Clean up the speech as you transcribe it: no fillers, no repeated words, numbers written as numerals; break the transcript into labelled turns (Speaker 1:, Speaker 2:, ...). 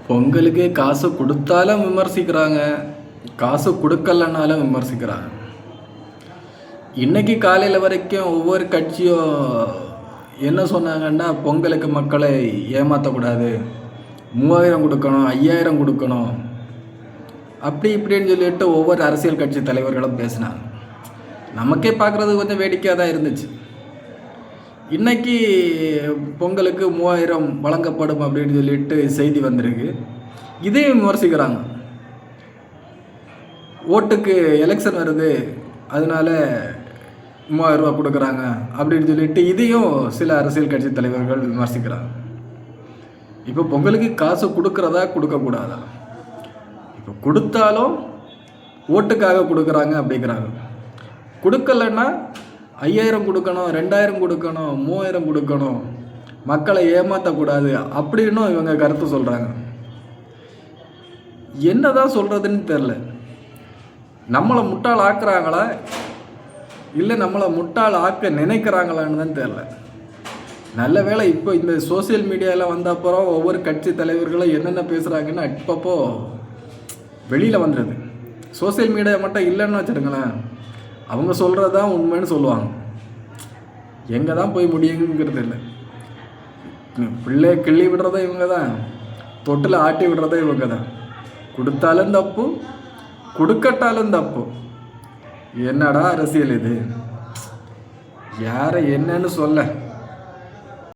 Speaker 1: பொங்கலுக்கு காசு கொடுத்தாலும் விமர்சிக்கிறாங்க, காசு கொடுக்கலனாலும் விமர்சிக்கிறாங்க. இன்னைக்கு காலையில் வரைக்கும் ஒவ்வொரு கட்சியும் என்ன சொன்னாங்கன்னா, பொங்கலுக்கு மக்களை ஏமாற்றக்கூடாது, 3000 கொடுக்கணும், 5000 கொடுக்கணும், அப்படி இப்படின்னு சொல்லிட்டு ஒவ்வொரு அரசியல் கட்சி தலைவர்களும் பேசினாங்க. நமக்கே பார்க்குறது கொஞ்சம் வேடிக்கையாக தான் இருந்துச்சு. இன்னைக்கு பொங்கலுக்கு 3000 வழங்கப்படும் அப்படின்னு சொல்லிட்டு செய்தி வந்திருக்கு. இதையும் விமர்சிக்கிறாங்க. ஓட்டுக்கு எலெக்ஷன் வருது, அதனால 3000 ரூபா கொடுக்குறாங்க அப்படின்னு சொல்லிட்டு இதையும் சில அரசியல் கட்சி தலைவர்கள் விமர்சிக்கிறாங்க. இப்போ பொங்கலுக்கு காசு கொடுக்குறதா கொடுக்கக்கூடாதா? இப்போ கொடுத்தாலும் ஓட்டுக்காக கொடுக்குறாங்க அப்படிங்கிறாங்க. கொடுக்கலன்னா 5000 கொடுக்கணும், 2000 கொடுக்கணும், 3000 கொடுக்கணும், மக்களை ஏமாற்றக்கூடாது அப்படின்னும் இவங்க கருத்து சொல்கிறாங்க. என்னதான் சொல்கிறதுன்னு தெரில. நம்மளை முட்டாள் ஆக்குறாங்களா இல்லை நம்மளை முட்டாள் ஆக்க நினைக்கிறாங்களான்னு தான் தெரில. நல்ல வேளை இப்போ இந்த சோசியல் மீடியாவில் வந்த அப்புறம் ஒவ்வொரு கட்சி தலைவர்களும் என்னென்ன பேசுகிறாங்கன்னு அப்பப்போ வெளியில் வந்துடுது. சோசியல் மீடியா மட்டும் இல்லைன்னு வச்சுருங்களேன், அவங்க சொல்கிறது தான் உண்மைன்னு சொல்லுவாங்க. எங்கே தான் போய் முடியுங்கிறது இல்லை. பிள்ளை கிள்ளி விடுறதா இவங்க தான், தொட்டில் ஆட்டி விடுறதா இவங்க தான். கொடுத்தாலும் தப்பு, கொடுக்கட்டாலும் தப்பு. என்னடா அரசியல் இது? யாரை என்னன்னு சொல்ல?